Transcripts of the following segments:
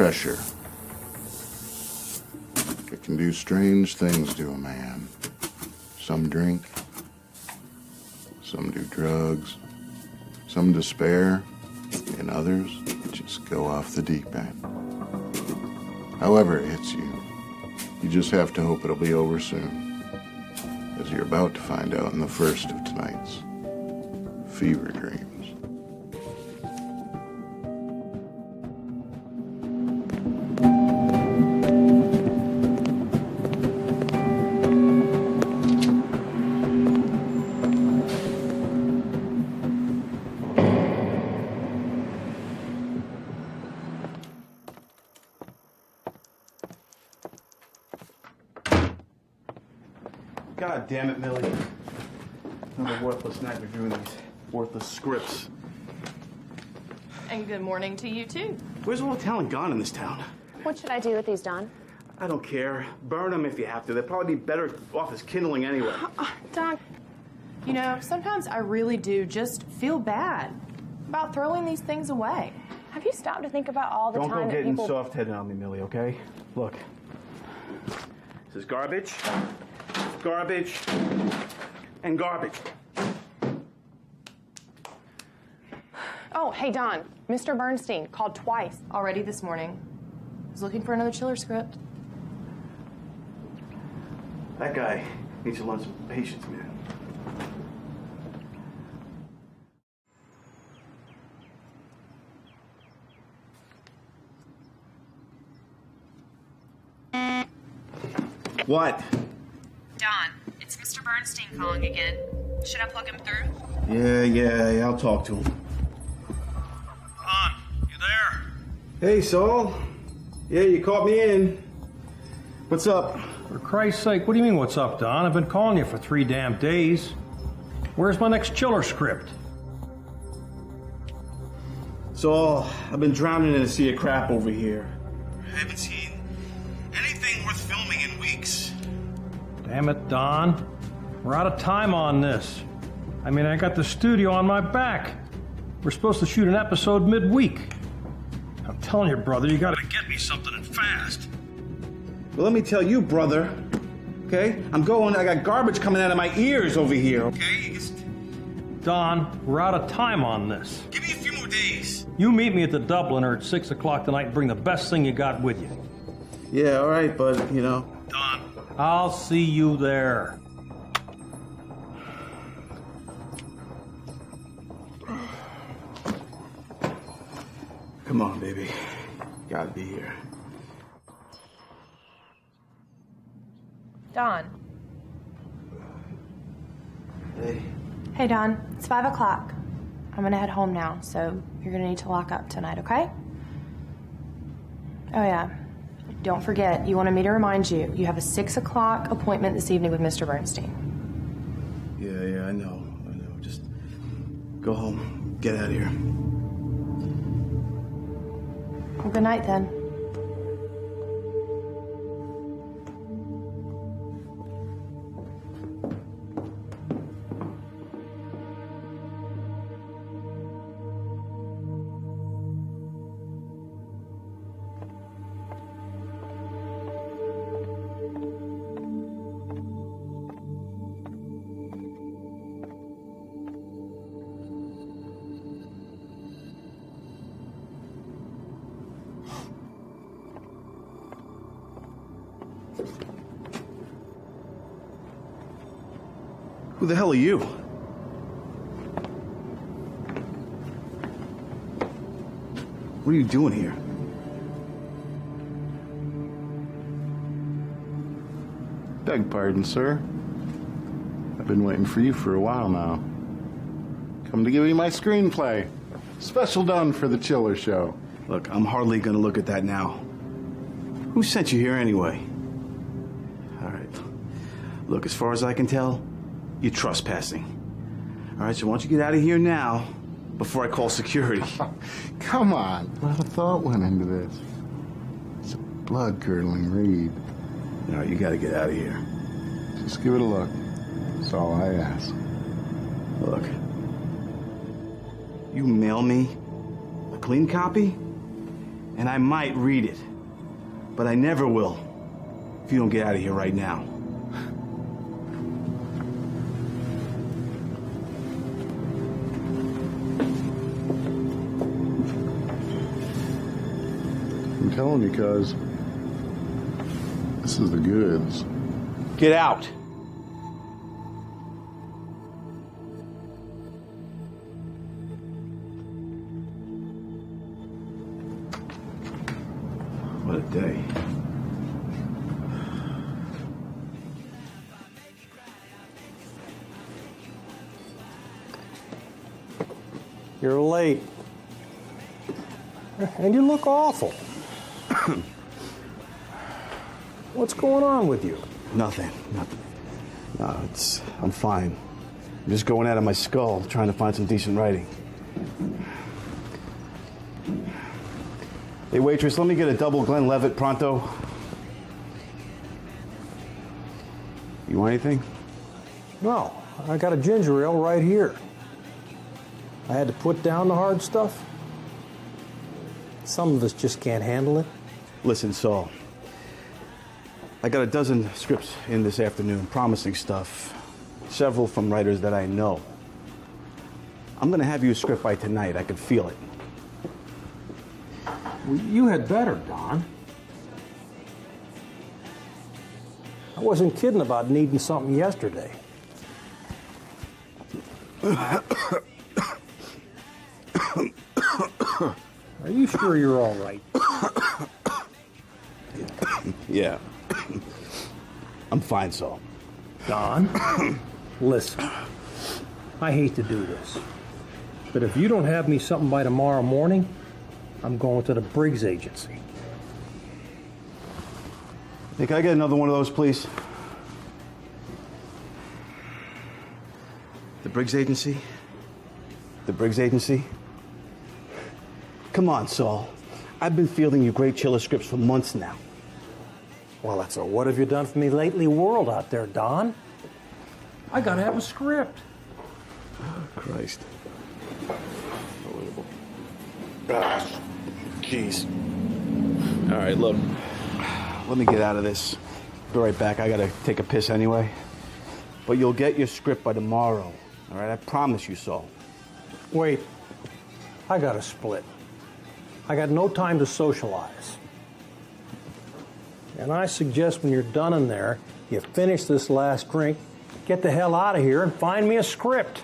pressure. It can do strange things to a man. Some drink, some do drugs, some despair, and others just go off the deep end. However it hits you, you just have to hope it'll be over soon, as you're about to find out in the first of tonight's Fever Dreams. God damn it, Millie. Another worthless night reviewing these worthless scripts. And good morning to you, too. Where's all the talent gone in this town? What should I do with these, Don? I don't care. Burn them if you have to. They'll probably be better off as kindling anyway. Don, you know, sometimes I really do just feel bad about throwing these things away. Have you stopped to think about all the Don't time go that getting people... soft-headed on me, Millie, okay? Look. This is garbage, garbage, and garbage. Oh, hey, Don. Mr. Bernstein called twice. Already this morning. Was looking for another chiller script. That guy needs to learn some patience, man. What? Don, it's Mr. Bernstein calling again. Should I plug him through? Yeah, I'll talk to him. Don, you there? Hey, Saul. Yeah, you caught me in. What's up? For Christ's sake, what do you mean, what's up, Don? I've been calling you for 3 damn days. Where's my next chiller script? Saul, I've been drowning in a sea of crap over here. I haven't seen anything worth filming in weeks. Damn it, Don. We're out of time on this. I mean, I got the studio on my back. We're supposed to shoot an episode midweek. I'm telling you, brother, you gotta get me something and fast. Well, let me tell you, brother. Okay? I got garbage coming out of my ears over here, okay? Don, we're out of time on this. Give me a few more days. You meet me at the Dubliner at 6 o'clock tonight and bring the best thing you got with you. Yeah, all right, bud, you know. Don, I'll see you there. Come on, baby. Gotta be here. Don. Hey. Hey, Don. It's 5 o'clock. I'm gonna head home now, so you're gonna need to lock up tonight, okay? Oh, yeah. Don't forget, you wanted me to remind you, you have a 6 o'clock appointment this evening with Mr. Bernstein. Yeah, I know. Just go home. Get out of here. Well, good night, then. Who the hell are you? What are you doing here? Beg pardon, sir. I've been waiting for you for a while now. Come to give you my screenplay. Special done for the Chiller Show. Look, I'm hardly gonna look at that now. Who sent you here anyway? All right. Look, as far as I can tell, you're trespassing. All right, so why don't you get out of here now before I call security? Come on. A lot of thought went into this. It's a blood-curdling read. All right, you gotta get out of here. Just give it a look. That's all I ask. Look. You mail me a clean copy, And I might read it. But I never will if you don't get out of here right now. I'm telling you, cuz. This is the goods. Get out! What a day. You're late. And you look awful. What's going on with you? Nothing. No, I'm fine. I'm just going out of my skull, trying to find some decent writing. Hey, waitress, let me get a double Glenlivet pronto. You want anything? No, I got a ginger ale right here. I had to put down the hard stuff. Some of us just can't handle it. Listen, Saul. I got a dozen scripts in this afternoon, promising stuff. Several from writers that I know. I'm gonna have you a script by tonight. I can feel it. Well, you had better, Don. I wasn't kidding about needing something yesterday. Are you sure you're all right? Yeah. I'm fine, Saul. Don, listen. I hate to do this, but if you don't have me something by tomorrow morning, I'm going to the Briggs agency. Hey, can I get another one of those, please? The Briggs agency? The Briggs agency? Come on, Saul. I've been fielding you great chiller scripts for months now. Well, that's a what have you done for me lately world out there, Don. I gotta have a script. Oh, Christ. Unbelievable. Gosh. Jeez. All right, look. Let me get out of this. Be right back. I gotta take a piss anyway. But you'll get your script by tomorrow. All right? I promise you, Saul. Wait. I gotta split. I got no time to socialize. And I suggest when you're done in there, you finish this last drink, get the hell out of here, and find me a script.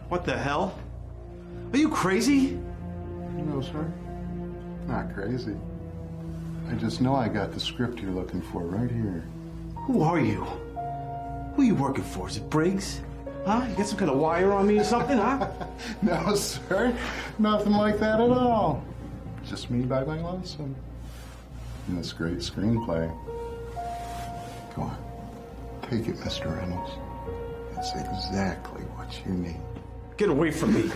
What the hell? Are you crazy? No, sir. Not crazy. I just know I got the script you're looking for right here. Who are you? Who are you working for? Is it Briggs? Huh? You got some kind of wire on me or something, huh? No, sir. Nothing like that at all. Just me by my lonesome. And this great screenplay. Go on. Take it, Mr. Reynolds. It's exactly what you need. Get away from me.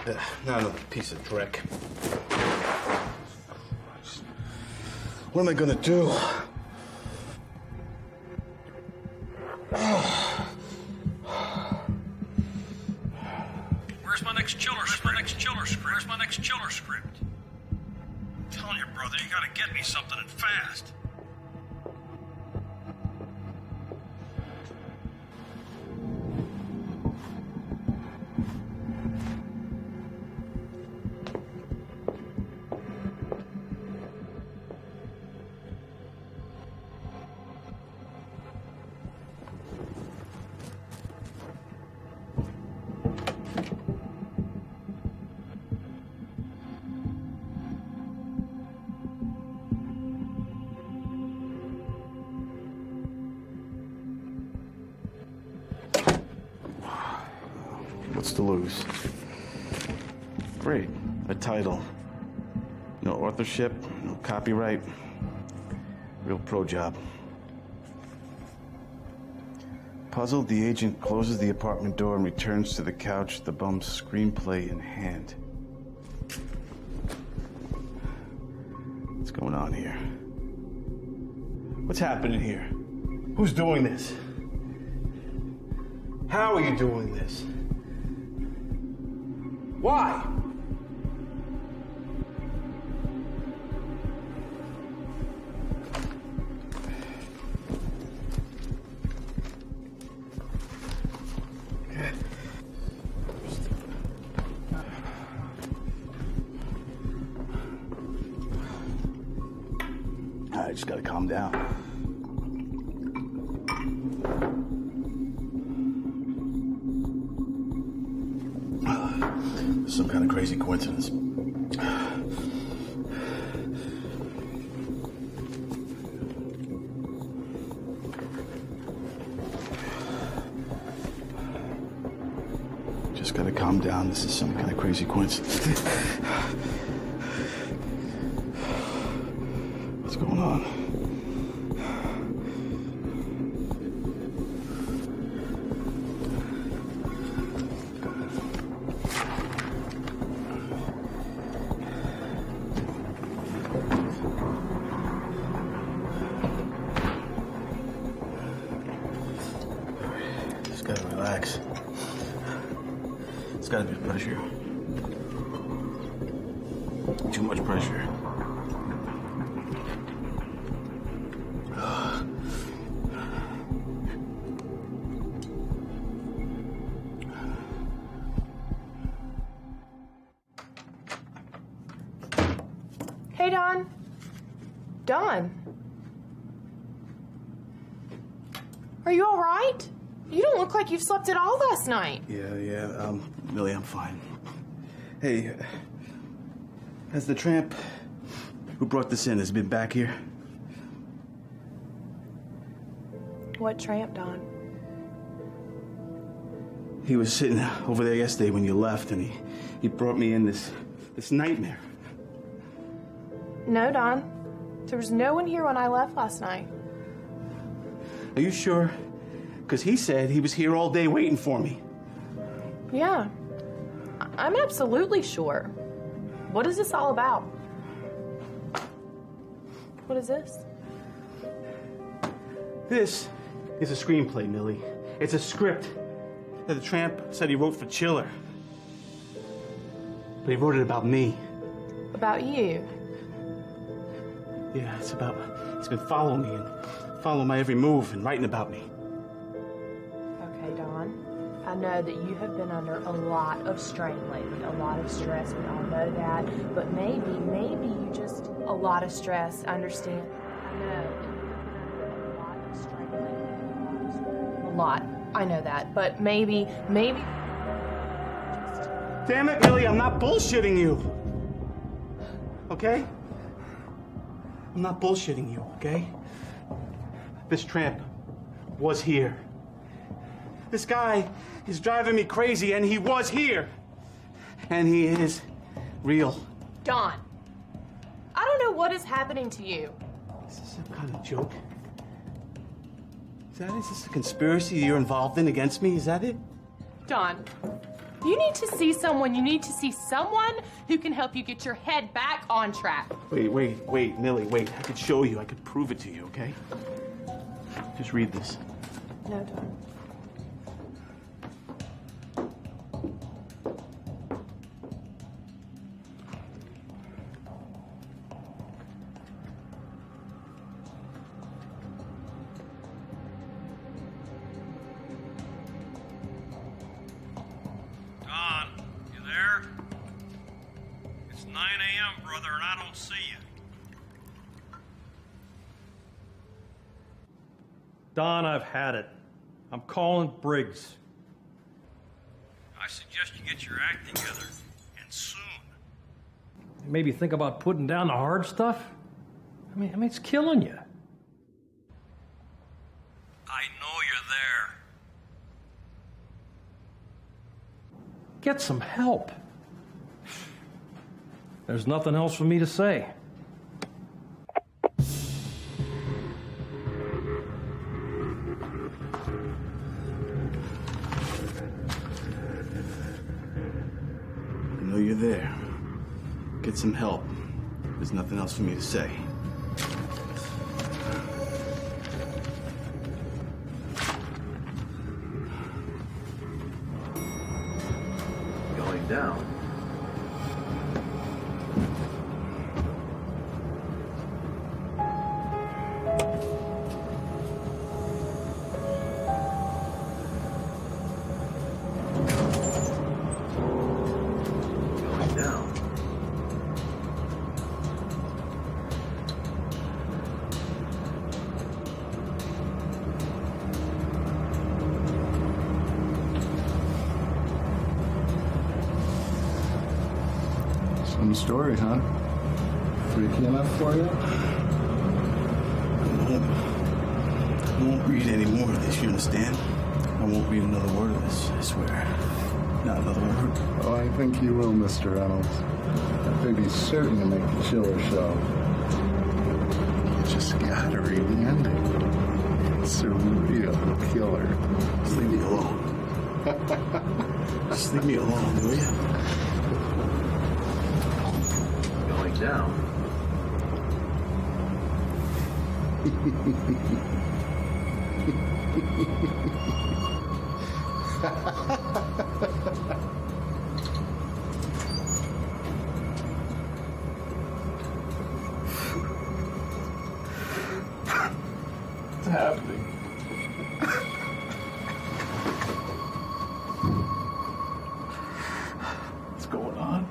Not another piece of dreck. What am I gonna do? Where's my next chiller script? Where's my next chiller script? I'm telling you, brother, you gotta get me something and fast. What's to lose? Great. A title. No authorship, no copyright. Real pro job. Puzzled, the agent closes the apartment door and returns to the couch, the bum's screenplay in hand. What's going on here? What's happening here? Who's doing this? How are you doing this? Why? I just gotta calm down. Some kind of crazy coincidence. Just gotta calm down. This is some kind of crazy coincidence. What's going on? Just gotta relax. It's gotta be pressure. Too much pressure. Hey, Don. Don. Are you all right? You don't look like you've slept at all last night. Yeah, Millie, I'm fine. Hey, has the tramp who brought this in has been back here? What tramp, Don? He was sitting over there yesterday when you left, and he brought me in this nightmare. No, Don. There was no one here when I left last night. Are you sure? Because he said he was here all day waiting for me. Yeah. I'm absolutely sure. What is this all about? What is this? This is a screenplay, Millie. It's a script that the tramp said he wrote for Chiller. But he wrote it about me. About you? Yeah, he's been following me and following my every move and writing about me. Okay, Don. I know that you have been under a lot of strain lately, a lot of stress. We all know that. But maybe you just a lot of stress. I understand. I know that you have been under a lot of strain lately. A lot. I know that. But maybe. Damn it, Millie, I'm not bullshitting you. Okay? I'm not bullshitting you, okay? This tramp was here. This guy is driving me crazy, and he was here. And he is real. Don, I don't know what is happening to you. Is this some kind of joke? Is this a conspiracy you're involved in against me? Is that it? Don, You need to see someone. You need to see someone who can help you get your head back on track. Wait, Millie, wait. I could show you. I could prove it to you, okay? Just read this. No, Don. Don, you there? It's 9 a.m., brother, and I don't see you. Don, I've had it. I'm calling Briggs. I suggest you get your act together, and soon. Maybe think about putting down the hard stuff? I mean, it's killing you. I know you're there. Get some help. There's nothing else for me to say. I know you're there. Get some help. There's nothing else for me to say. Going down. Going down. Some story, huh? Freaky enough for you? I won't read any more of this, you understand? I won't read another word of this, I swear. Not another word. Oh, I think you will, Mr. Reynolds. That baby's certain to make the chiller show. You just gotta read the ending. It's a real killer. Just leave me alone. Just leave me alone, will you? Going down. What's happening? What's going on?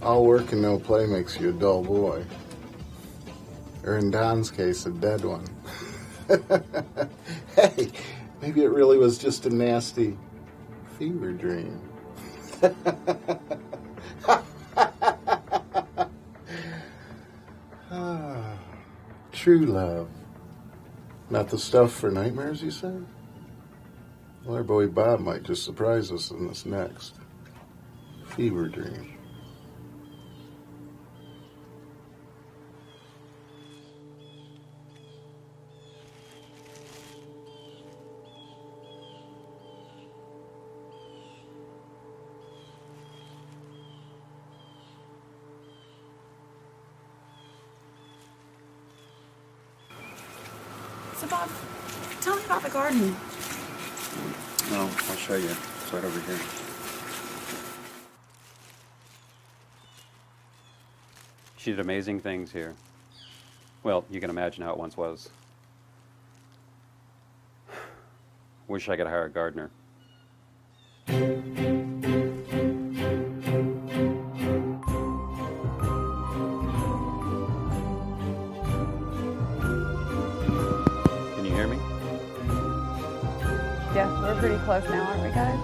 All work and no play makes you a dull boy. Or in Don's case, a dead one. Hey, maybe it really was just a nasty fever dream. True love. Not the stuff for nightmares, you said? Well, our boy Bob might just surprise us in this next fever dream. So, Bob, tell me about the garden. No, I'll show you. It's right over here. She did amazing things here. Well, you can imagine how it once was. Wish I could hire a gardener. Yeah, we're pretty close now, aren't we, guys?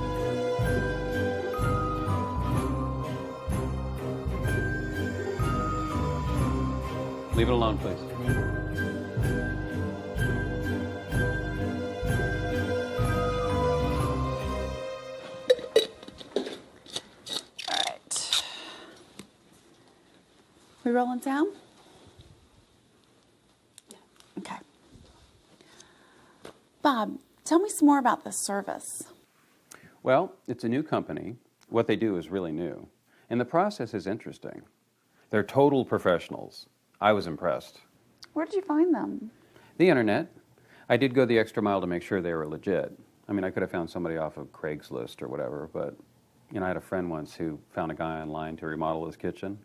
Leave it alone, please. All right. We rolling down? Okay. Bob, tell me some more about this service. Well, it's a new company. What they do is really new. And the process is interesting. They're total professionals. I was impressed. Where did you find them? The internet. I did go the extra mile to make sure they were legit. I mean, I could have found somebody off of Craigslist or whatever, but, you know, I had a friend once who found a guy online to remodel his kitchen.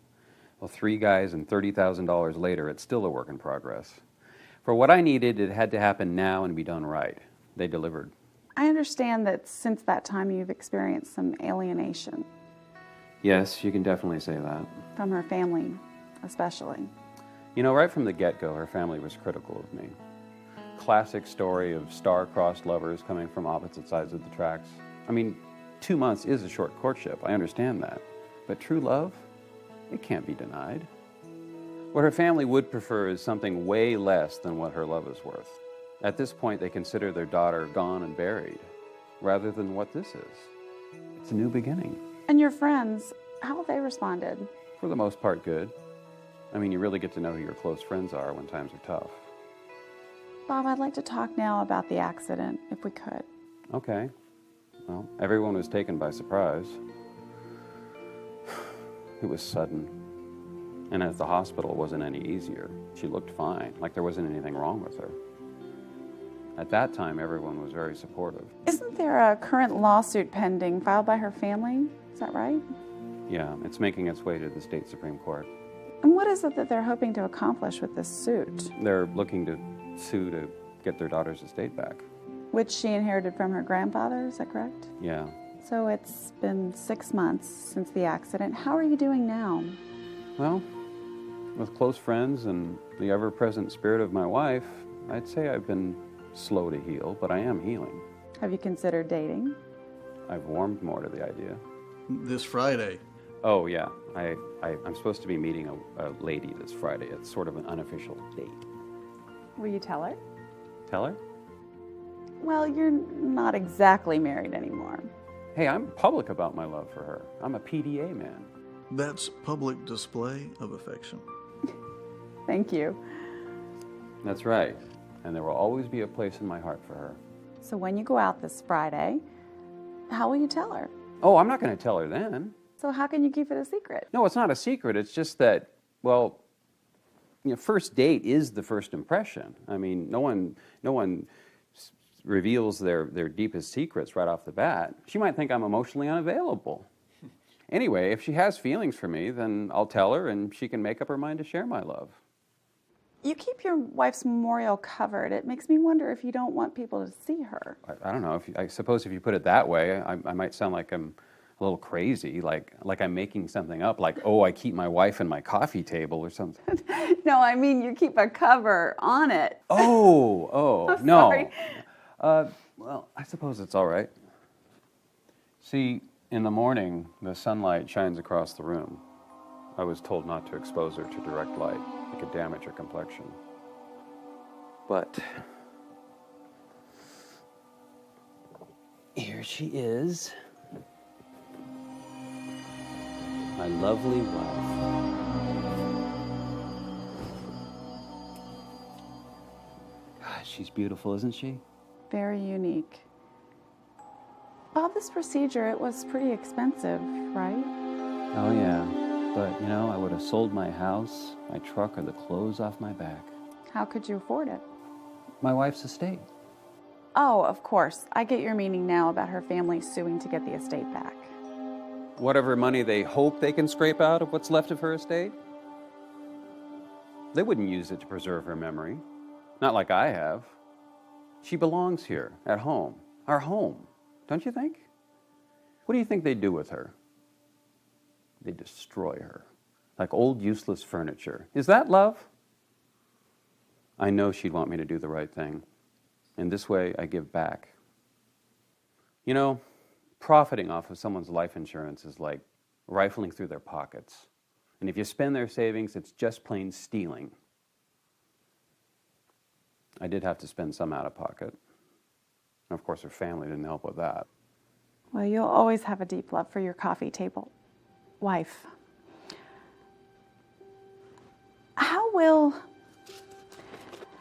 Well, 3 guys and $30,000 later, it's still a work in progress. For what I needed, it had to happen now and be done right. They delivered. I understand that since that time you've experienced some alienation. Yes, you can definitely say that. From her family, especially. You know, right from the get-go, her family was critical of me. Classic story of star-crossed lovers coming from opposite sides of the tracks. I mean, 2 months is a short courtship, I understand that. But true love? It can't be denied. What her family would prefer is something way less than what her love is worth. At this point, they consider their daughter gone and buried, rather than what this is. It's a new beginning. And your friends, how have they responded? For the most part, good. I mean, you really get to know who your close friends are when times are tough. Bob, I'd like to talk now about the accident, if we could. Okay. Well, everyone was taken by surprise. It was sudden. And at the hospital, it wasn't any easier. She looked fine, like there wasn't anything wrong with her. At that time, everyone was very supportive. Isn't there a current lawsuit pending filed by her family? Is that right? Yeah, it's making its way to the state Supreme Court. And what is it that they're hoping to accomplish with this suit? They're looking to sue to get their daughter's estate back. Which she inherited from her grandfather, is that correct? Yeah. So it's been 6 months since the accident. How are you doing now? Well, with close friends and the ever-present spirit of my wife, I'd say I've been slow to heal, but I am healing. Have you considered dating? I've warmed more to the idea. This Friday. Oh, yeah. I'm supposed to be meeting a lady this Friday. It's sort of an unofficial date. Will you tell her? Tell her? Well, you're not exactly married anymore. Hey, I'm public about my love for her. I'm a PDA man. That's public display of affection. Thank you. That's right. And there will always be a place in my heart for her. So when you go out this Friday, how will you tell her? Oh, I'm not going to tell her then. So how can you keep it a secret? No, it's not a secret. It's just that, well, first date is the first impression. I mean, no one reveals their deepest secrets right off the bat. She might think I'm emotionally unavailable. Anyway, if she has feelings for me, then I'll tell her and she can make up her mind to share my love. You keep your wife's memorial covered. It makes me wonder if you don't want people to see her. I don't know. I suppose if you put it that way, I might sound like I'm a little crazy, like I'm making something up, like, oh, I keep my wife in my coffee table or something. No, I mean you keep a cover on it. Oh, I'm no. sorry. Well, I suppose it's all right. See, in the morning, the sunlight shines across the room. I was told not to expose her to direct light. It could damage her complexion. But here she is. My lovely wife. God, she's beautiful, isn't she? Very unique. Bob, this procedure, it was pretty expensive, right? Oh, yeah. But, I would have sold my house, my truck, or the clothes off my back. How could you afford it? My wife's estate. Oh, of course. I get your meaning now about her family suing to get the estate back. Whatever money they hope they can scrape out of what's left of her estate, they wouldn't use it to preserve her memory. Not like I have. She belongs here, at home. Our home, don't you think? What do you think they'd do with her? They destroy her, like old useless furniture. Is that love? I know she'd want me to do the right thing. And this way, I give back. Profiting off of someone's life insurance is like rifling through their pockets. And if you spend their savings, it's just plain stealing. I did have to spend some out of pocket. And of course, her family didn't help with that. Well, you'll always have a deep love for your coffee table wife.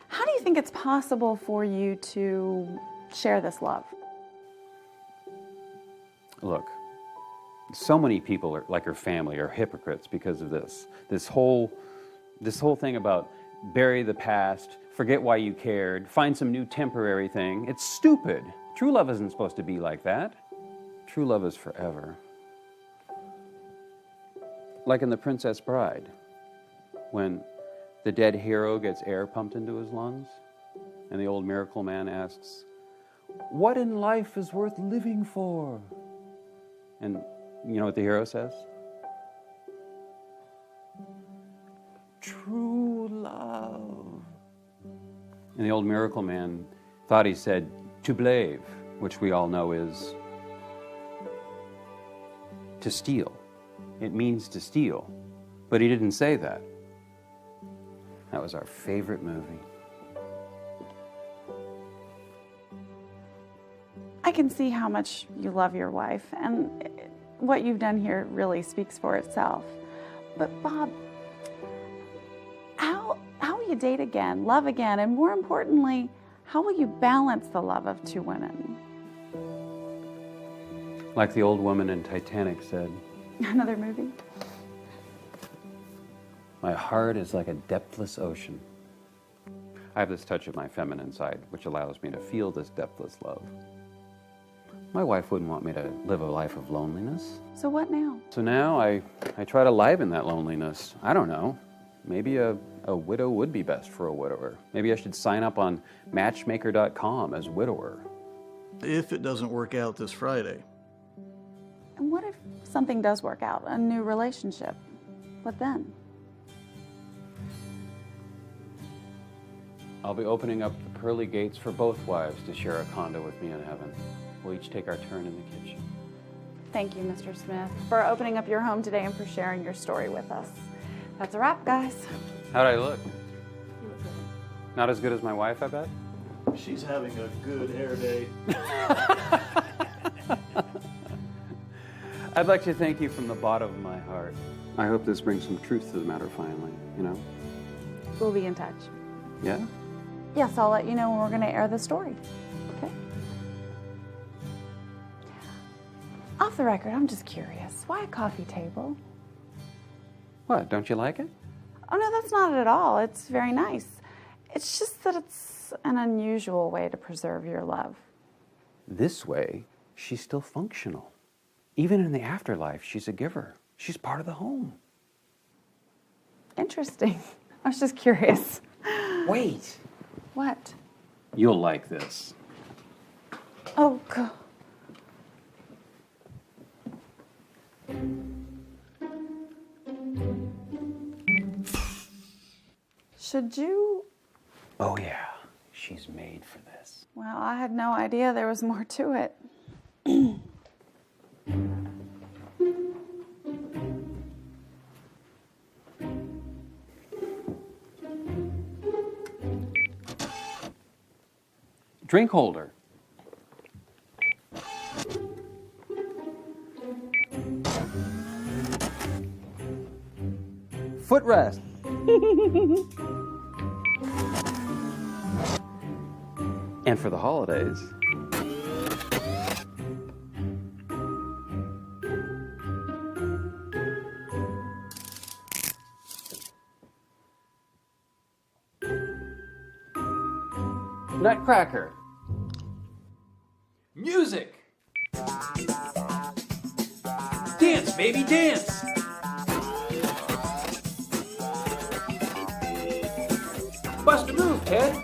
How do you think it's possible for you to share this love? Look, so many people, like her family, are hypocrites because of this. This whole thing about bury the past, forget why you cared, find some new temporary thing. It's stupid. True love isn't supposed to be like that. True love is forever. Like in The Princess Bride, when the dead hero gets air pumped into his lungs, and the old miracle man asks, "What in life is worth living for?" And you know what the hero says? True love. And the old miracle man thought he said, "to blave," which we all know is to steal. It means to steal. But he didn't say that. That was our favorite movie. I can see how much you love your wife, and what you've done here really speaks for itself. But Bob, how will you date again, love again, and more importantly, how will you balance the love of two women? Like the old woman in Titanic said, Another movie? my heart is like a depthless ocean. I have this touch of my feminine side, which allows me to feel this depthless love. My wife wouldn't want me to live a life of loneliness. So what now? So now I try to liven that loneliness. I don't know. Maybe a widow would be best for a widower. Maybe I should sign up on matchmaker.com as widower. If it doesn't work out this Friday. And what if something does work out, a new relationship? What then? I'll be opening up the pearly gates for both wives to share a condo with me in heaven. We'll each take our turn in the kitchen. Thank you, Mr. Smith, for opening up your home today and for sharing your story with us. That's a wrap, guys. How'd I look? Not as good as my wife, I bet? She's having a good hair day. I'd like to thank you from the bottom of my heart. I hope this brings some truth to the matter finally, you know? We'll be in touch. Yeah? Yes, I'll let you know when we're going to air the story. Okay? Off the record, I'm just curious. Why a coffee table? What, don't you like it? Oh, no, that's not it at all. It's very nice. It's just that it's an unusual way to preserve your love. This way, she's still functional. Even in the afterlife, she's a giver. She's part of the home. Interesting. I was just curious. Wait. What? You'll like this. Oh, God. Should you? Oh, yeah. She's made for this. Well, I had no idea there was more to it. Drink holder. Footrest. And for the holidays, nutcracker. Music. Dance, baby, dance. Bust a move, Ted.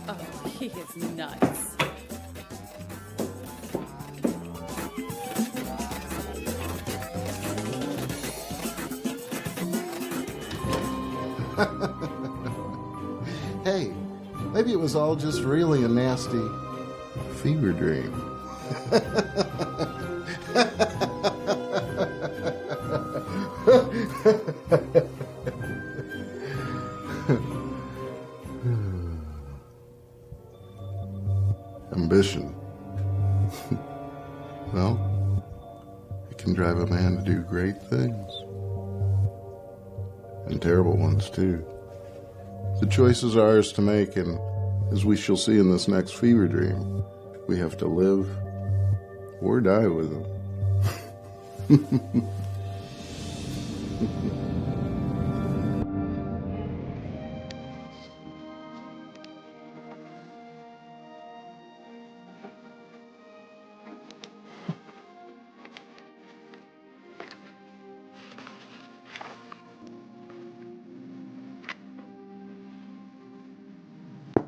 Oh, he is nuts. Hey, maybe it was all just really a nasty fever dream. Ambition. Well, it can drive a man to do great things. And terrible ones, too. The choice is ours to make, and as we shall see in this next fever dream, we have to live or die with them.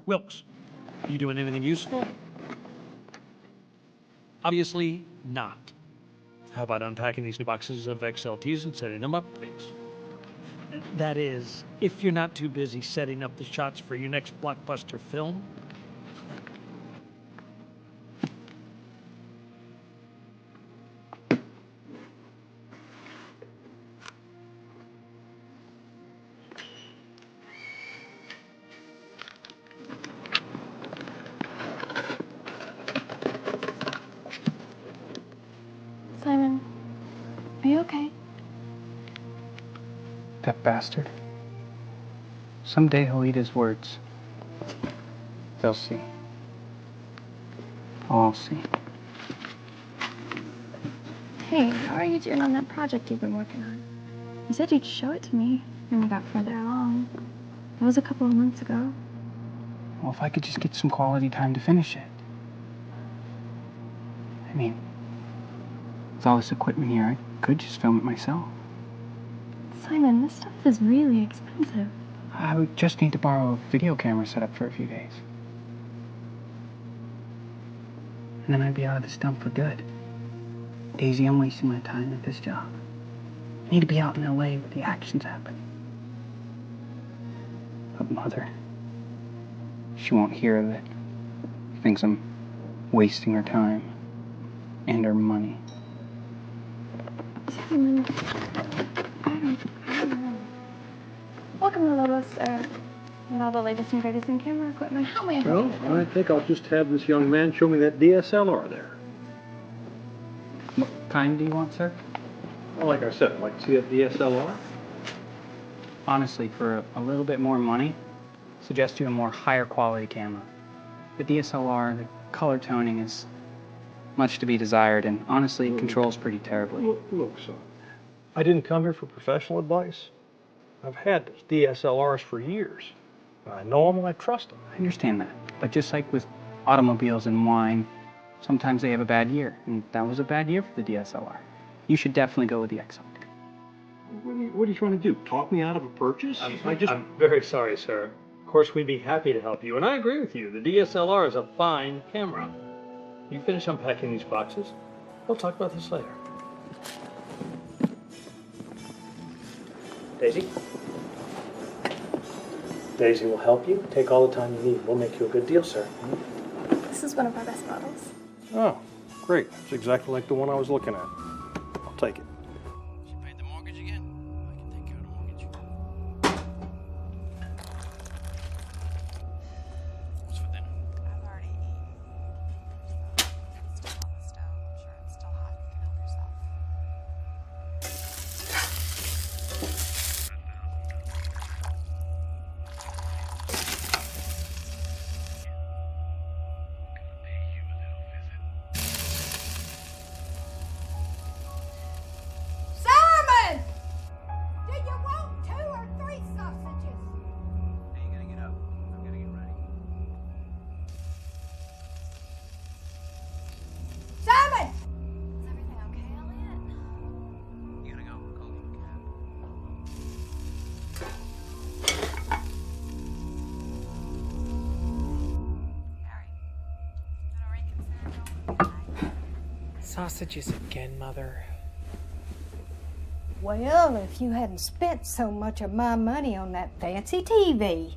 Wilkes, you doing anything useful? Obviously not. How about unpacking these new boxes of XLTs and setting them up, please? That is, if you're not too busy setting up the shots for your next blockbuster film. Simon, are you okay? That bastard. Someday he'll eat his words. They'll see. I'll see. Hey, how are you doing on that project you've been working on? You said you'd show it to me when we got further along. That was a couple of months ago. Well, if I could just get some quality time to finish it. I mean, with all this equipment here, I could just film it myself. Simon, this stuff is really expensive. I would just need to borrow a video camera set up for a few days. And then I'd be out of this dump for good. Daisy, I'm wasting my time at this job. I need to be out in LA where the action's happening. But Mother, she won't hear of it. She thinks I'm wasting her time and her money. Simon, I don't know. Welcome to Blockbuster. And all the latest and greatest in camera equipment. How may I help Well, you today? I think I'll just have this young man show me that DSLR there. What kind do you want, sir? Well, like I said, I'd like to see that DSLR. Honestly, for a little bit more money, suggest you a more higher quality camera. The DSLR, the color toning is much to be desired, and honestly, it controls pretty terribly. Look, son, I didn't come here for professional advice. I've had DSLRs for years. I know them and I trust them. I understand that, but just like with automobiles and wine, sometimes they have a bad year, and that was a bad year for the DSLR. You should definitely go with the XL. What are you trying to do? Talk me out of a purchase? I'm very sorry, sir. Of course, we'd be happy to help you, and I agree with you. The DSLR is a fine camera. You finish unpacking these boxes. We'll talk about this later. Daisy? Daisy will help you. Take all the time you need. We'll make you a good deal, sir. This is one of our best models. Oh, great. It's exactly like the one I was looking at. I'll take it. Sausages again, Mother. Well, if you hadn't spent so much of my money on that fancy TV,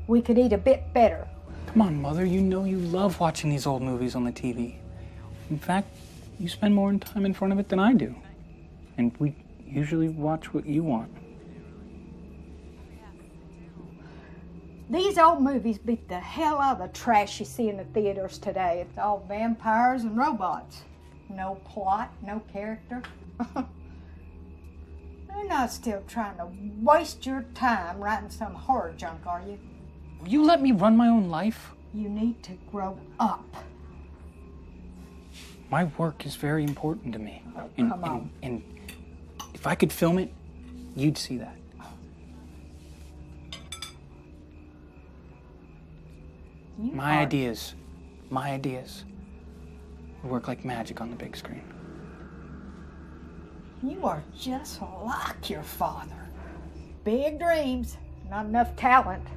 we could eat a bit better. Come on, Mother, you know you love watching these old movies on the TV. In fact, you spend more time in front of it than I do. And we usually watch what you want. These old movies beat the hell out of the trash you see in the theaters today. It's all vampires and robots. No plot, no character. You're not still trying to waste your time writing some horror junk, are you? Will you let me run my own life? You need to grow up. My work is very important to me. Oh, come on. And if I could film it, you'd see that. My ideas would work like magic on the big screen. You are just like your father. Big dreams, not enough talent.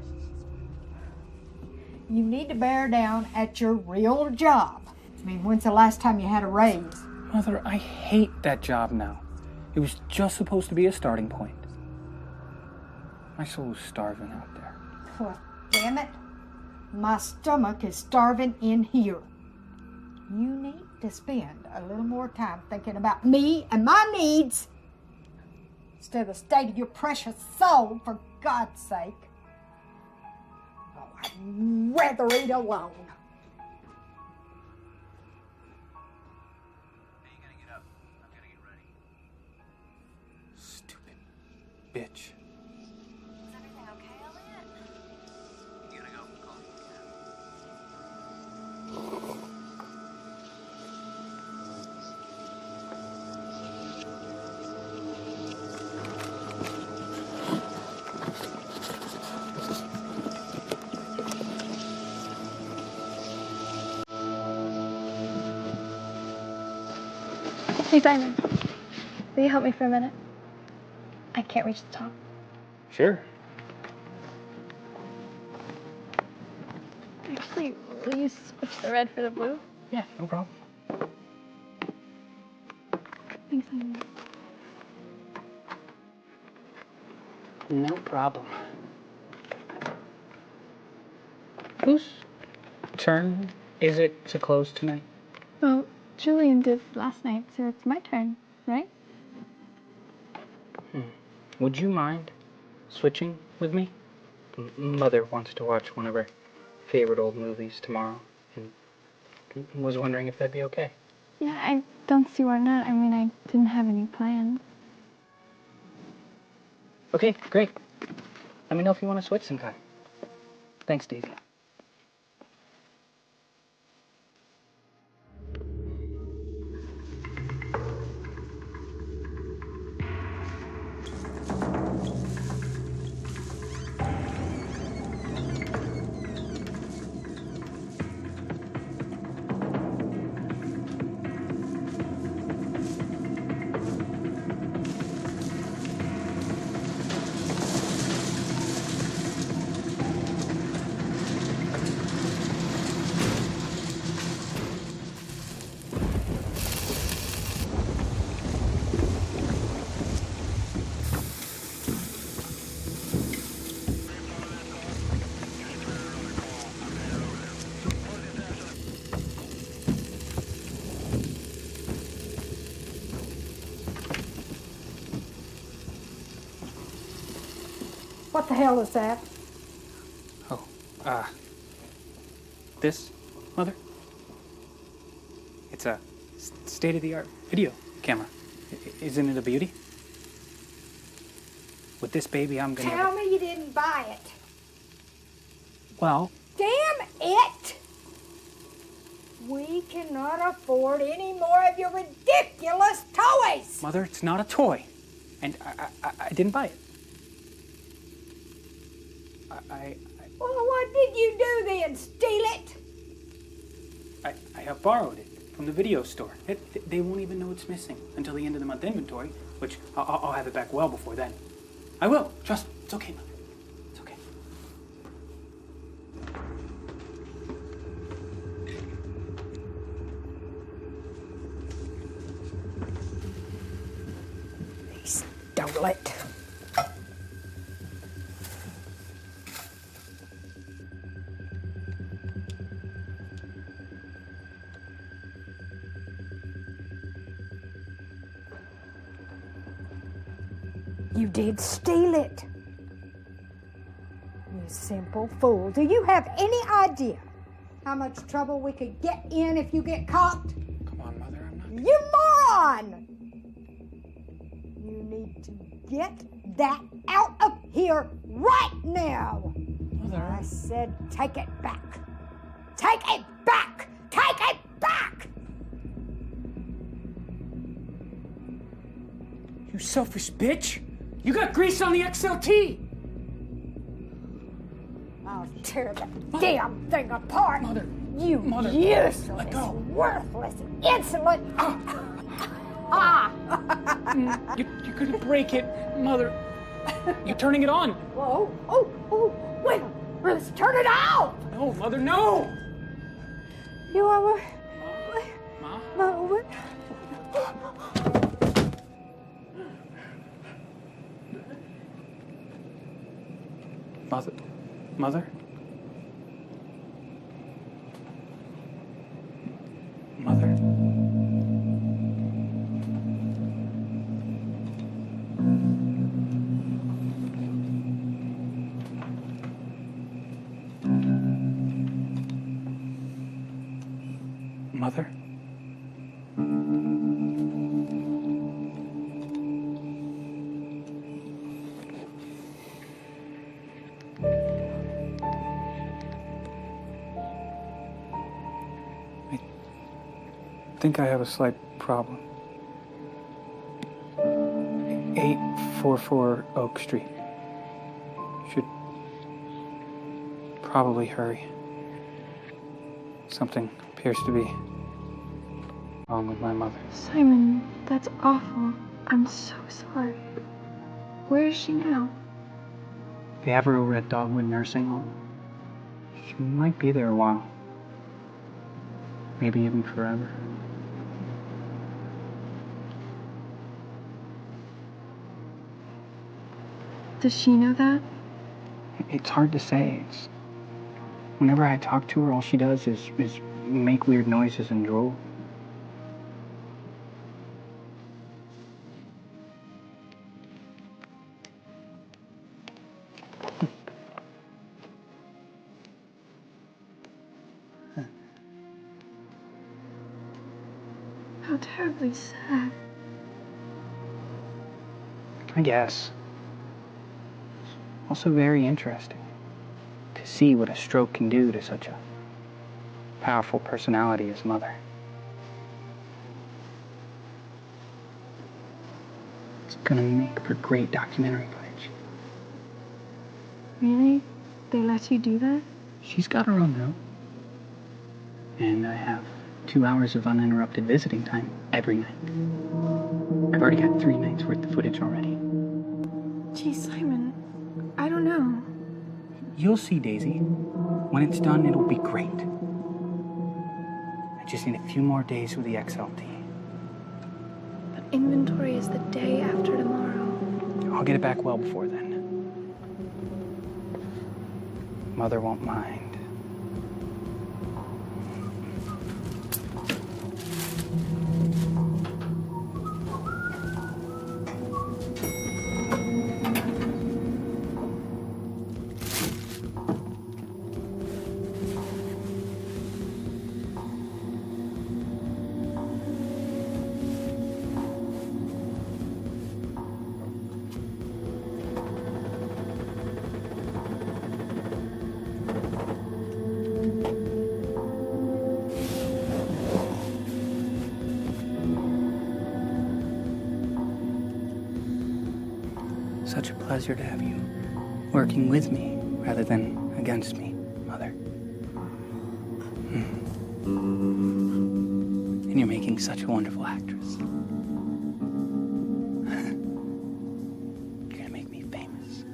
You need to bear down at your real job. I mean, when's the last time you had a raise? Mother, I hate that job now. It was just supposed to be a starting point. My soul is starving out there. Well, damn it. My stomach is starving in here. You need to spend a little more time thinking about me and my needs instead of the state of your precious soul, for God's sake. Oh, I'd rather eat alone. Stupid bitch. Hey, Simon. Will you help me for a minute? I can't reach the top. Sure. Actually, will you switch the red for the blue? Yeah, no problem. Thanks, Simon. No problem. Whose turn is it to close tonight? Well, Julian did last night, so it's my turn, right? Would you mind switching with me? Mother wants to watch one of her favorite old movies tomorrow, and was wondering if that'd be okay. Yeah, I don't see why not. I mean, I didn't have any plans. Okay, great. Let me know if you want to switch sometime. Thanks, Daisy. What the hell is that? This, Mother? It's a state-of-the-art video camera. Isn't it a beauty? With this baby, I'm gonna... Tell me you didn't buy it. Well... Damn it! We cannot afford any more of your ridiculous toys! Mother, it's not a toy. And I didn't buy it. Well, what did you do then? Steal it? I have borrowed it from the video store. They won't even know it's missing until the end of the month inventory, which I'll have it back well before then. I will. Trust me. It's okay, Mother. It's okay. He stole it. You did steal it. You simple fool. Do you have any idea how much trouble we could get in if you get caught? Come on, Mother, I'm not... You moron! You need to get that out of here right now. Mother... I said take it back. Take it back! Take it back! You selfish bitch! You got grease on the XLT! I'll tear that damn thing apart. Mother, you Mother, useless, let go. worthless, insolent. You're gonna break it, Mother. You're turning it on. Whoa, wait, let's turn it off. No, Mother, no! You are Ma? woman. Mother? Mother? Mother? I think I have a slight problem. 844 Oak Street. Should probably hurry. Something appears to be wrong with my mother. Simon, that's awful. I'm so sorry. Where is she now? They have her over at Dogwood Nursing Home. She might be there a while. Maybe even forever. Does she know that? It's hard to say. Whenever I talk to her, all she does is make weird noises and drool. How terribly sad. I guess. Also very interesting to see what a stroke can do to such a powerful personality as Mother. It's gonna make for great documentary footage. Really? They let you do that? She's got her own room. And I have 2 hours of uninterrupted visiting time every night. I've already got 3 nights worth of footage already. Gee, Simon, I don't know. You'll see, Daisy. When it's done, it'll be great. I just need a few more days with the XLT. But inventory is the day after tomorrow. I'll get it back well before then. Mother won't mind. Such a pleasure to have you working with me rather than against me, Mother. And you're making such a wonderful actress. You're gonna make me famous.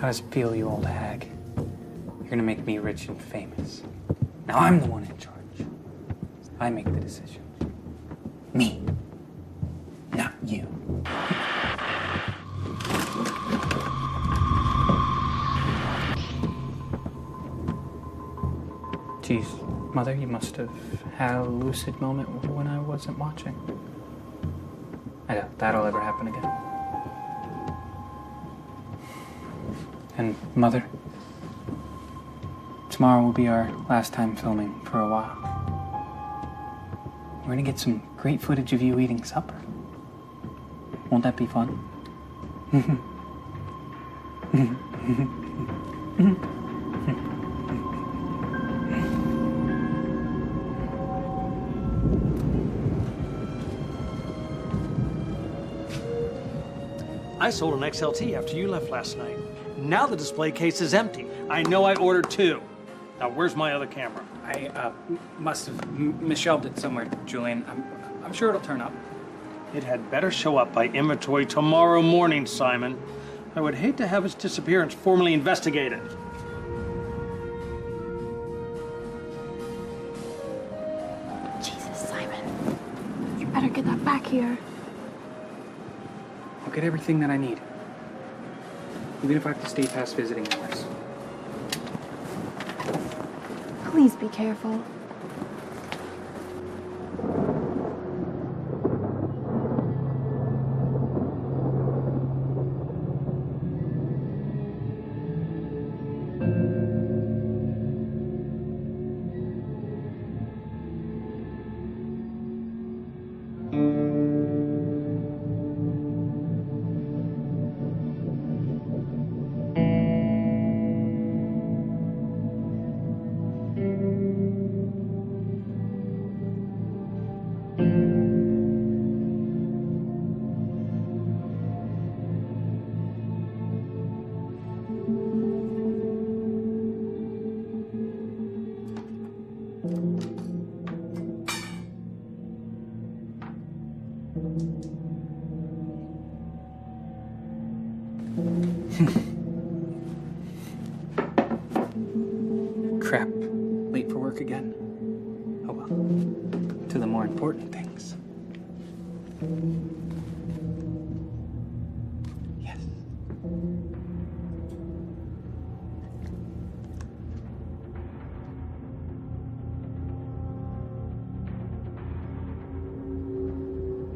How does it feel, you old hag? You're gonna make me rich and famous. Now I'm the one in charge. I make the decisions. Me. Not you. Geez, Mother, you must have had a lucid moment when I wasn't watching. I doubt that'll ever happen again. And Mother, tomorrow will be our last time filming for a while. We're gonna get some great footage of you eating supper. Won't that be fun? I sold an XLT after you left last night. Now the display case is empty. I know I ordered 2. Now where's my other camera? I must have misshelved it somewhere, Julian. I'm sure it'll turn up. It had better show up by inventory tomorrow morning, Simon. I would hate to have its disappearance formally investigated. Jesus, Simon. You better get that back here. I'll get everything that I need. Even if I have to stay past visiting hours. Please be careful. Crap. Late for work again. Oh well. To the more important things. Yes.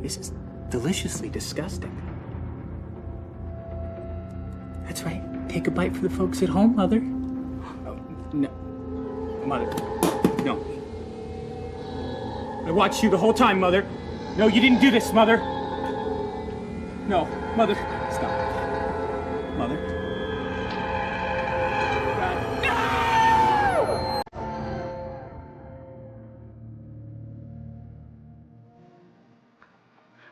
This is deliciously disgusting. That's right. Take a bite for the folks at home, Mother. Oh, no. Mother. No. I watched you the whole time, Mother. No, you didn't do this, Mother. No, Mother. Stop. Mother. God. No!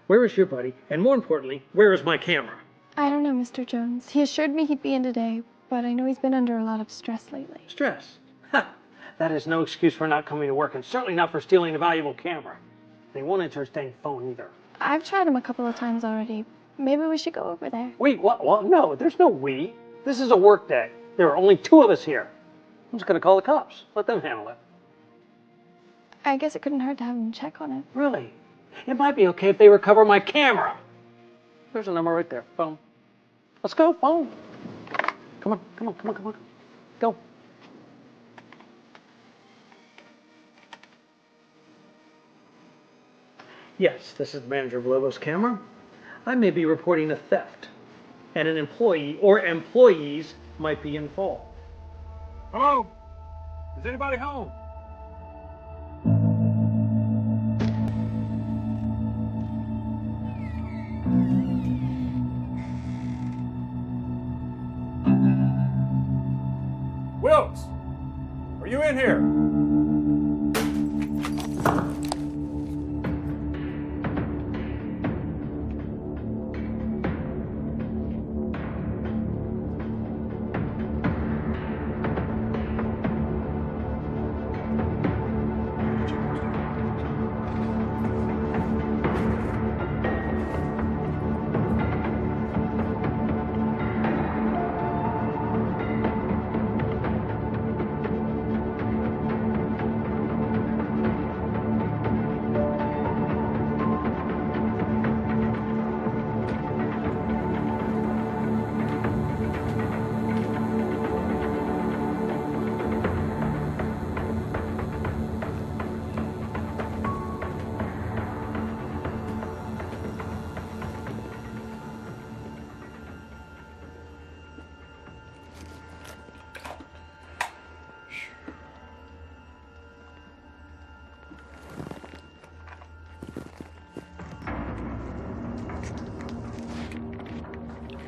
Where is your buddy? And more importantly, where is my camera? I don't know, Mr. Jones. He assured me he'd be in today, but I know he's been under a lot of stress lately. Stress? Ha! That is no excuse for not coming to work, and certainly not for stealing a valuable camera. They won't answer his dang phone either. I've tried him a couple of times already. Maybe we should go over there. Wait, what? Well, no, there's no we. This is a work day. There are only 2 of us here. I'm just going to call the cops. Let them handle it. I guess it couldn't hurt to have him check on it. Really? It might be okay if they recover my camera. There's a number right there. Phone. Let's go. Phone. Come on, come on, come on, come on. Go. Yes, this is the manager of Lobo's camera. I may be reporting a theft, and an employee or employees might be in fault. Hello? Is anybody home? Wilkes, are you in here?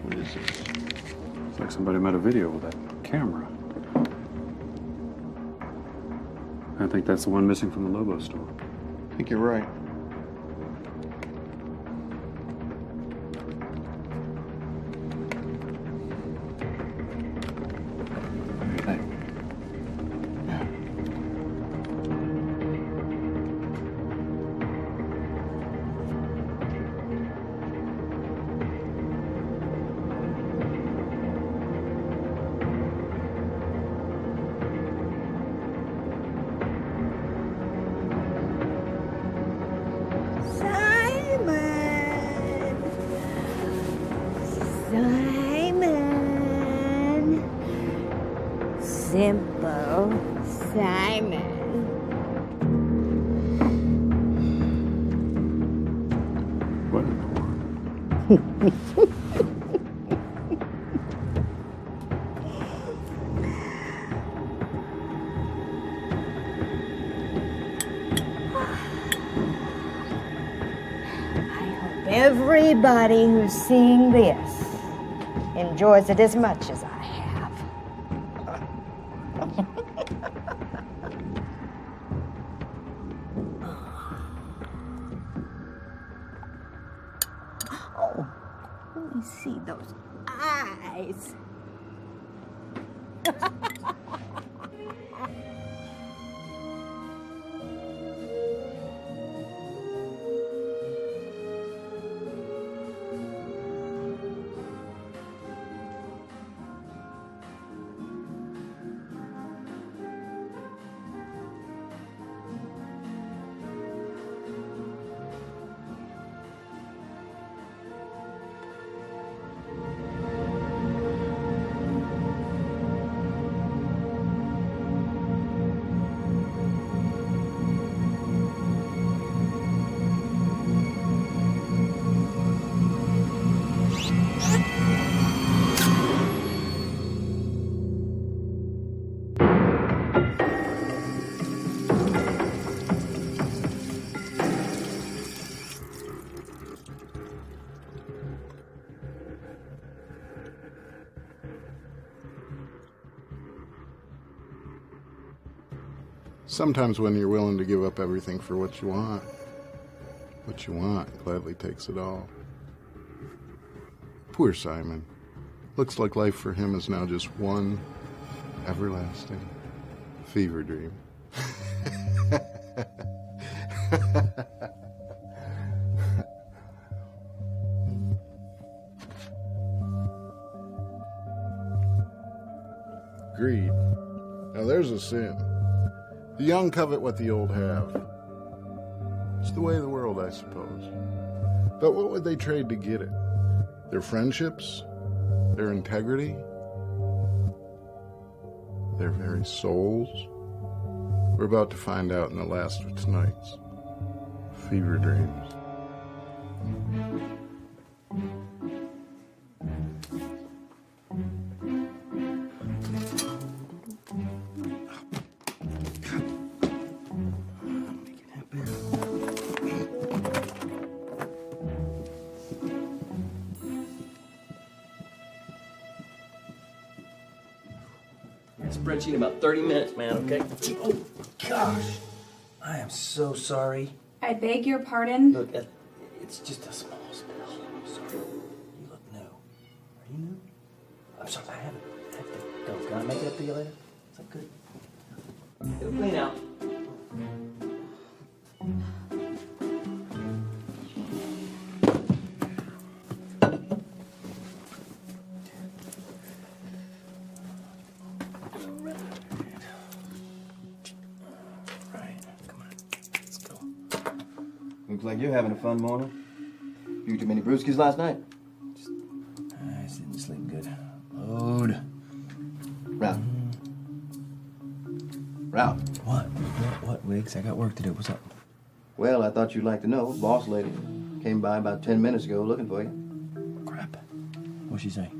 What is this? Looks like somebody made a video with that camera. I think that's the one missing from the Lobo store. I think you're right. Hey. Yeah. Simon. Simple Simon. What? Everybody who's seeing this enjoys it as much as I have. Oh, let me see those eyes. Sometimes when you're willing to give up everything for what you want gladly takes it all. Poor Simon. Looks like life for him is now just one everlasting fever dream. Greed. Now there's a sin. The young covet what the old have. It's the way of the world, I suppose. But what would they trade to get it? Their friendships? Their integrity? Their very souls? We're about to find out in the last of tonight's Fever Dreams. Spreadsheet in about 30 minutes, man, okay? Oh, gosh. I am so sorry. I beg your pardon? Look, it's just a small spill. I'm sorry. You look new. Are you new? I'm sorry, I have to go. Can I make it up to you later? Is that good? It'll clean out. Looks like you're having a fun morning. You too many brewskis last night? I just didn't sleep good. Load. Ralph. Ralph. What, Wiggs? I got work to do. What's up? Well, I thought you'd like to know. Boss lady came by about 10 minutes ago looking for you. Crap. What'd she say?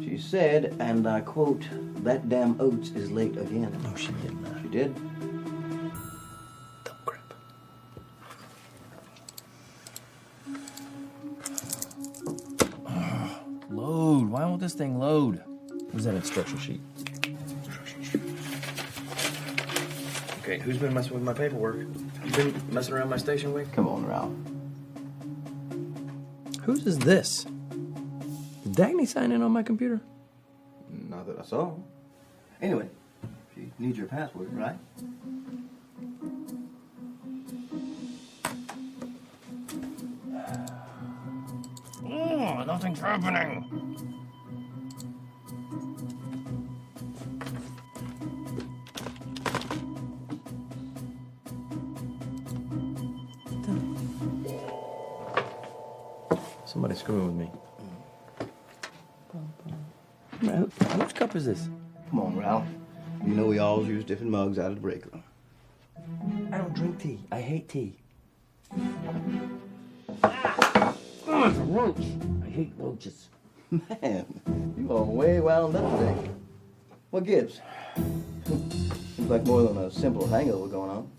She said, and I quote, "That damn Oates is late again." No, she didn't. She did. Load. Why won't this thing load? Where's that instruction sheet? Okay, who's been messing with my paperwork? You been messing around my station week? Come on, Ralph. Whose is this? Did Dagny sign in on my computer? Not that I saw. Anyway, you need your password, right? Oh, nothing's happening. Somebody's screwing with me. Man, whose cup is this? Come on, Ralph. You know we always use different mugs out of the break room. I don't drink tea. I hate tea. Oh, it's a roach. I hate roaches. Man, you are way wound up today. What gives? Seems like more than a simple hangover going on.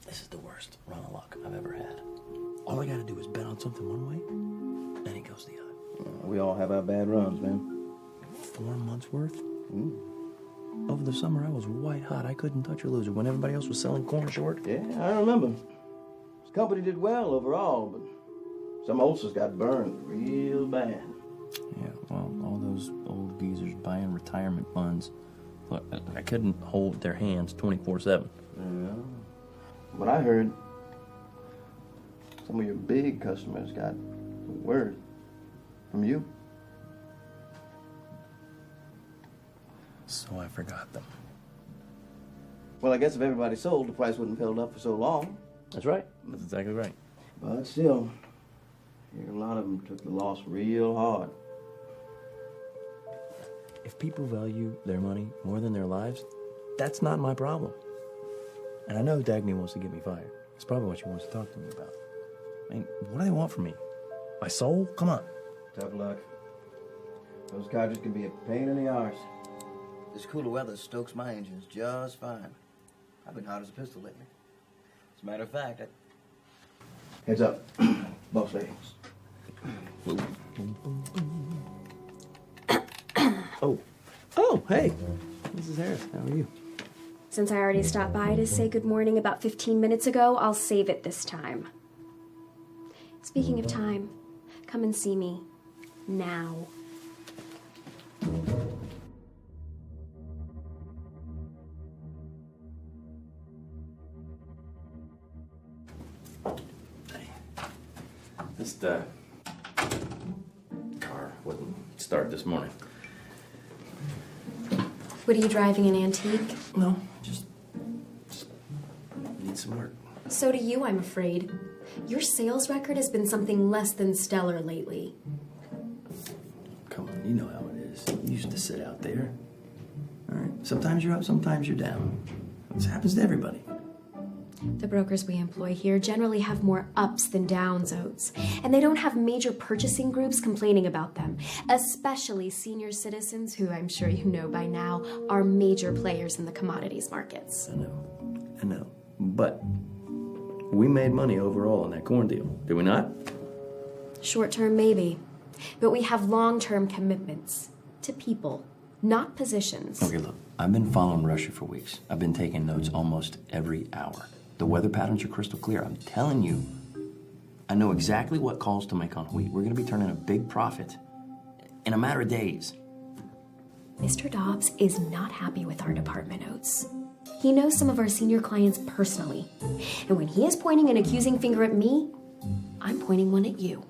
This is the worst run of luck I've ever had. All I gotta do is bet on something one way, and it goes the other. We all have our bad runs, man. 4 months worth? Over the summer, I was white hot. I couldn't touch a loser when everybody else was selling corn short. Yeah, I remember. This company did well overall, but some ulcers got burned real bad. Yeah, well, all those old geezers buying retirement funds. Look, I couldn't hold their hands 24/7. Yeah. But I heard some of your big customers got word from you. So I forgot them. Well, I guess if everybody sold, the price wouldn't have held up for so long. That's right. That's exactly right. But still, a lot of them took the loss real hard. If people value their money more than their lives, that's not my problem. And I know Dagny wants to get me fired. That's probably what she wants to talk to me about. I mean, what do they want from me? My soul? Come on. Tough luck. Those codgers can be a pain in the arse. This cooler weather stokes my engines just fine. I've been hot as a pistol lately. As a matter of fact, Heads up, boss lady. Oh, hey, Mrs. Harris, how are you? Since I already stopped by to say good morning about 15 minutes ago, I'll save it this time. Speaking of time, come and see me. Now. This car wouldn't start this morning. What are you driving, an antique? No, just need some work. So do you, I'm afraid. Your sales record has been something less than stellar lately. Come on, you know how it is. You used to sit out there. All right, sometimes you're up, sometimes you're down. This happens to everybody. The brokers we employ here generally have more ups than downs, Oates. And they don't have major purchasing groups complaining about them, especially senior citizens who, I'm sure you know by now, are major players in the commodities markets. I know. But we made money overall on that corn deal, did we not? Short term, maybe. But we have long-term commitments to people, not positions. Okay, look, I've been following Russia for weeks. I've been taking notes almost every hour. The weather patterns are crystal clear. I'm telling you, I know exactly what calls to make on wheat. We're going to be turning a big profit in a matter of days. Mr. Dobbs is not happy with our department, Oates. He knows some of our senior clients personally. And when he is pointing an accusing finger at me, I'm pointing one at you.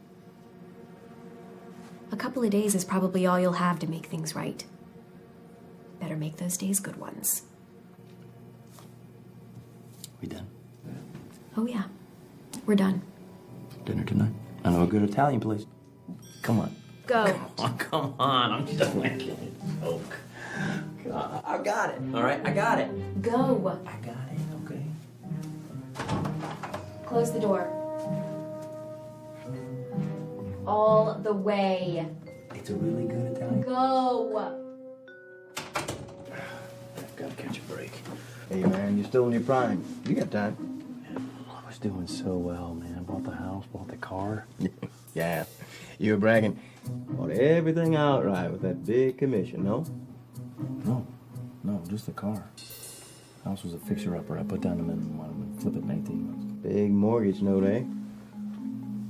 A couple of days is probably all you'll have to make things right. Better make those days good ones. We done? Oh, yeah. We're done. Dinner tonight? I know a good Italian place. Come on. Go. Come on. I'm just making a joke. I got it. All right? I got it. Go. I got it. Okay. Close the door. All the way. It's a really good Italian. Go. I've got to catch a break. Hey, man, you're still in your prime. You got time. I was doing so well, man. Bought the house, bought the car. Yeah, you were bragging. Bought everything outright with that big commission, no? No, just the car. House was a fixer-upper. I put down the minimum on it and flip it in 18 months. Big mortgage note, eh?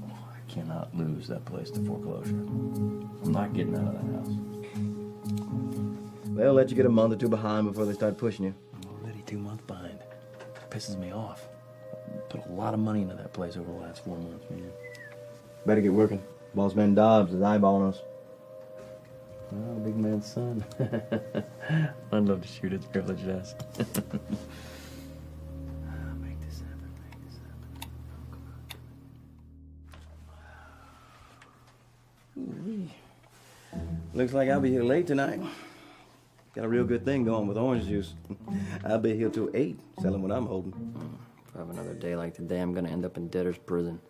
I cannot lose that place to foreclosure. I'm not getting out of that house. They'll let you get a month or two behind before they start pushing you. I'm already 2 months behind. It pisses me off. I put a lot of money into that place over the last 4 months, man. Better get working. Boss man Dobbs is eyeballing us. Well, the big man's son. I'd love to shoot his privileged ass. Make this happen. Ooh-wee. Looks like I'll be here late tonight. Got a real good thing going with orange juice. I'll be here till 8, selling what I'm holding. If I have another day like today, I'm gonna end up in debtor's prison.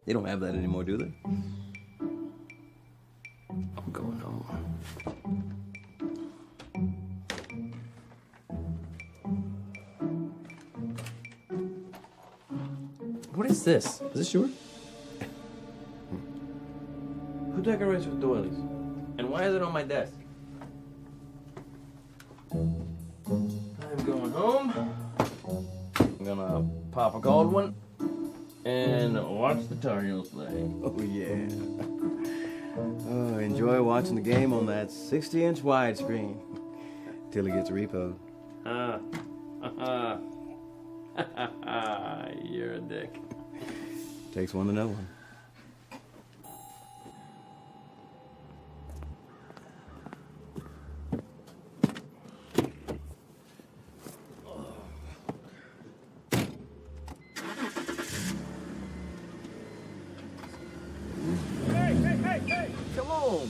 They don't have that anymore, do they? I'm going home. What is this? Is this yours? Who decorates with doilies? And why is it on my desk? I'm going home. I'm gonna pop a cold one and watch the Tar Heels play. Oh, yeah. Oh, enjoy watching the game on that 60-inch widescreen till it gets repoed. You're a dick. Takes one to know one. Hey! Come on,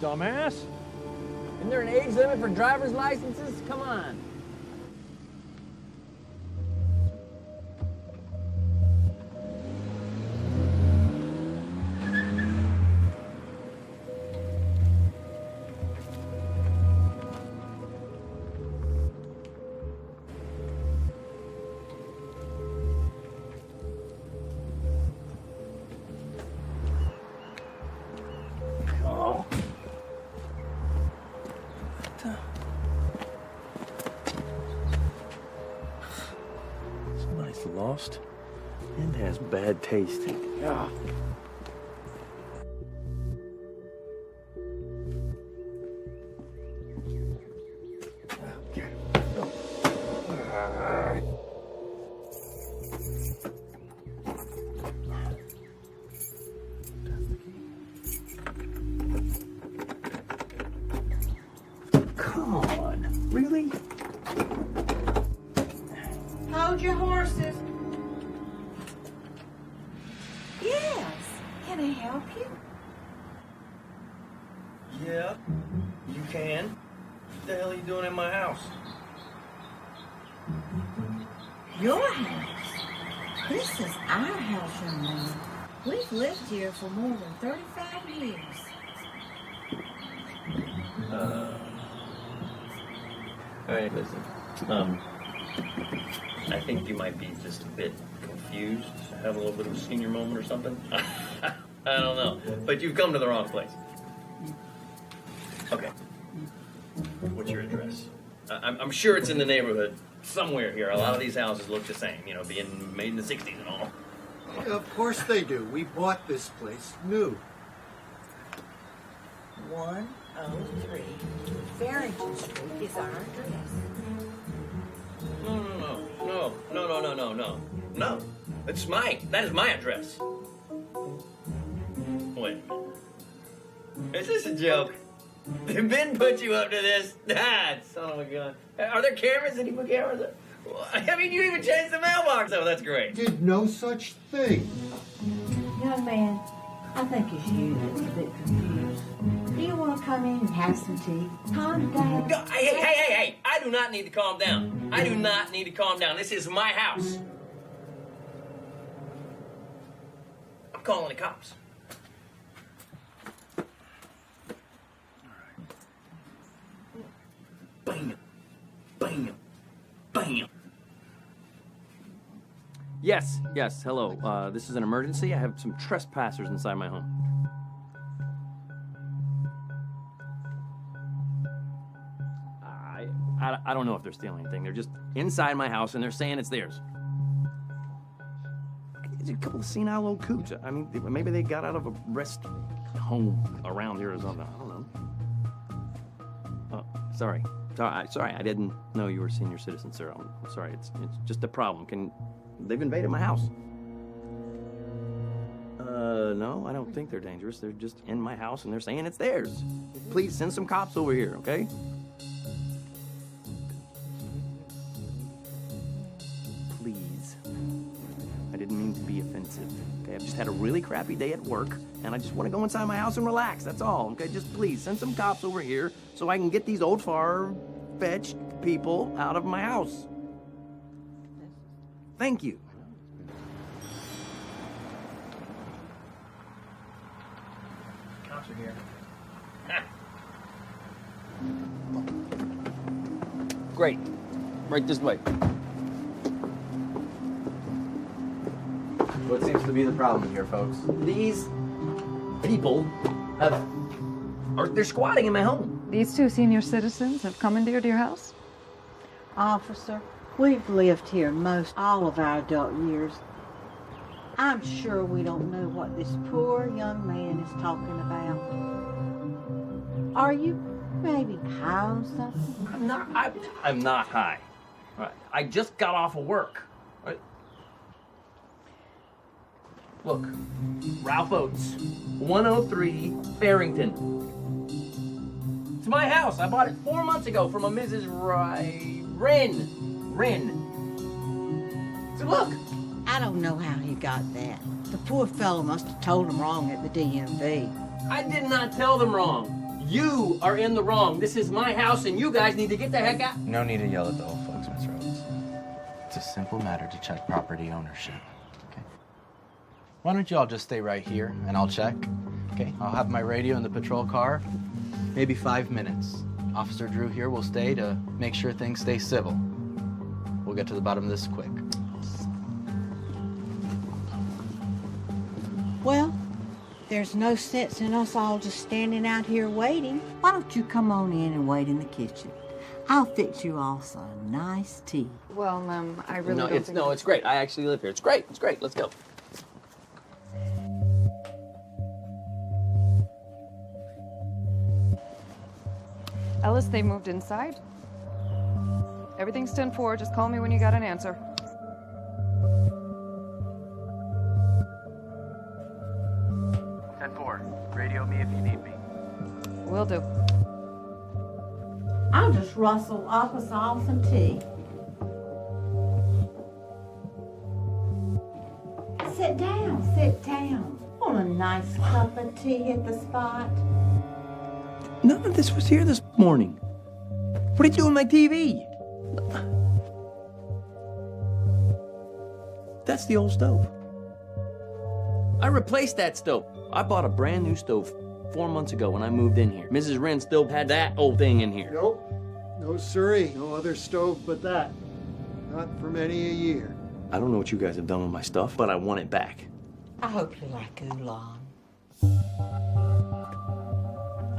dumbass. Isn't there an age limit for driver's licenses? Come on. lost and has bad taste. Yeah. Come on, really? Hold your horses. Yes. Can I help you? Yeah, you can. What the hell are you doing in my house? Your house? This is our house, young man. We've lived here for more than 35 years. All right, listen. I think you might be just a bit confused, have a little bit of a senior moment or something. I don't know, but you've come to the wrong place. Okay. What's your address? I'm sure it's in the neighborhood somewhere here. A lot of these houses look the same, you know, being made in the 60s and all. Of course they do. We bought this place new. 103 Farrington Street is our address. No. That is my address. Wait. Is this a joke? Did Ben put you up to this? Son of a gun. Are there cameras? Any more cameras? I mean, you even changed the mailbox. Oh, that's great. Did no such thing. Young man, I think it's you that's a bit confused. Do you want to come in and have some tea? Calm down. No, hey. I do not need to calm down. I do not need to calm down. This is my house. I'm calling the cops. Bam. Bam. Bam. Yes, hello. This is an emergency. I have some trespassers inside my home. I don't know if they're stealing anything. They're just inside my house, and they're saying it's theirs. It's a couple of senile old coots. I mean, maybe they got out of a rest home around here or something. I don't know. Sorry. I didn't know you were a senior citizen, sir. I'm sorry. It's just a problem. They've invaded my house. No, I don't think they're dangerous. They're just in my house, and they're saying it's theirs. Please send some cops over here, okay? Please. I didn't mean to be offensive. Okay, I've just had a really crappy day at work, and I just want to go inside my house and relax. That's all. Okay, just please send some cops over here so I can get these old far-fetched people out of my house. Thank you. Cops are here. Great. Right this way. What seems to be the problem here, folks? These people they're squatting in my home. These two senior citizens have commandeered your house? Officer, we've lived here most all of our adult years. I'm sure we don't know what this poor young man is talking about. Are you maybe high on something? I'm not high. Right. I just got off of work. Right. Look, Ralph Oates, 103 Farrington. It's my house. I bought it 4 months ago from a Mrs. Wren. So look. I don't know how he got that. The poor fellow must have told him wrong at the DMV. I did not tell them wrong. You are in the wrong. This is my house, and you guys need to get the heck out. No need to yell at the old folks, Miss Rhodes. It's a simple matter to check property ownership. Okay. Why don't you all just stay right here, and I'll check. Okay. I'll have my radio in the patrol car. Maybe 5 minutes. Officer Drew here will stay to make sure things stay civil. We'll get to the bottom of this quick. Well, there's no sense in us all just standing out here waiting. Why don't you come on in and wait in the kitchen? I'll fix you all some nice tea. Well, I really No, don't it's think... no, it's great. I actually live here. It's great. It's great. Let's go. Ellis, they moved inside. Everything's 10-4. Just call me when you got an answer. Radio me if you need me. Will do. I'll just rustle up us all some tea. Sit down, sit down. Want a nice cup of tea at the spot? None of this was here this morning. What did you do with my TV? That's the old stove. I replaced that stove. I bought a brand new stove 4 months ago when I moved in here. Mrs. Wren still had that old thing in here. Nope. No siree. No other stove but that. Not for many a year. I don't know what you guys have done with my stuff, but I want it back. I hope you like oolong.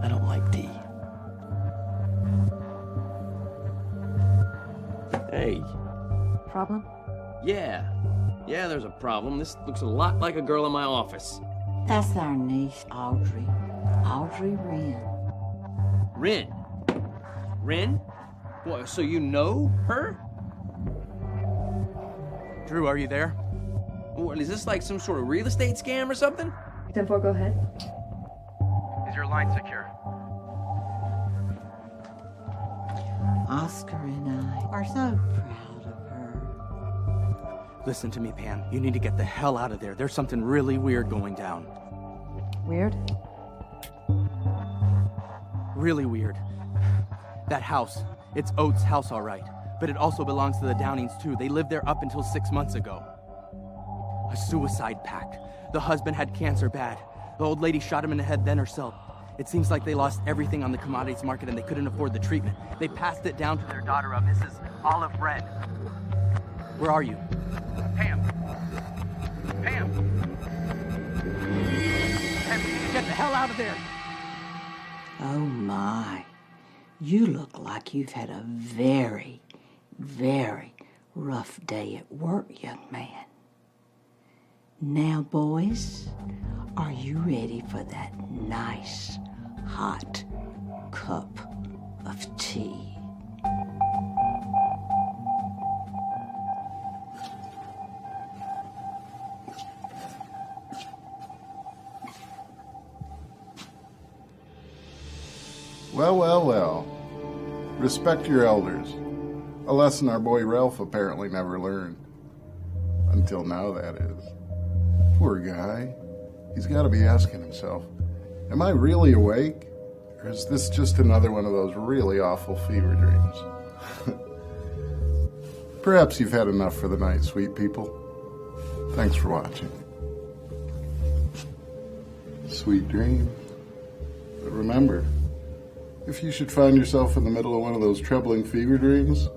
I don't like tea. Hey. Problem? Yeah, there's a problem. This looks a lot like a girl in my office. That's our niece, Audrey. Audrey Wren. Wren? Wren? Boy, so you know her? Drew, are you there? What, is this like some sort of real estate scam or something? 10-4, go ahead. Is your line secure? Oscar and I are so proud of her. Listen to me, Pam. You need to get the hell out of there. There's something really weird going down. Weird? Really weird. That house. It's Oates' house, all right. But it also belongs to the Downings, too. They lived there up until 6 months ago. A suicide pact. The husband had cancer bad. The old lady shot him in the head, then herself. It seems like they lost everything on the commodities market and they couldn't afford the treatment. They passed it down to their daughter, Mrs. Olive Wren. Where are you? Pam. Pam. Pam, get the hell out of there. Oh my. You look like you've had a very, very rough day at work, young man. Now, boys, are you ready for that nice, hot cup of tea? Well. Respect your elders. A lesson our boy Ralph apparently never learned. Until now, that is. Poor guy. He's got to be asking himself, am I really awake? Or is this just another one of those really awful fever dreams? Perhaps you've had enough for the night, sweet people. Thanks for watching. Sweet dreams. But remember, if you should find yourself in the middle of one of those troubling fever dreams,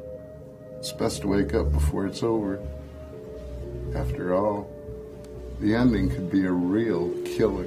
it's best to wake up before it's over. After all, the ending could be a real killer.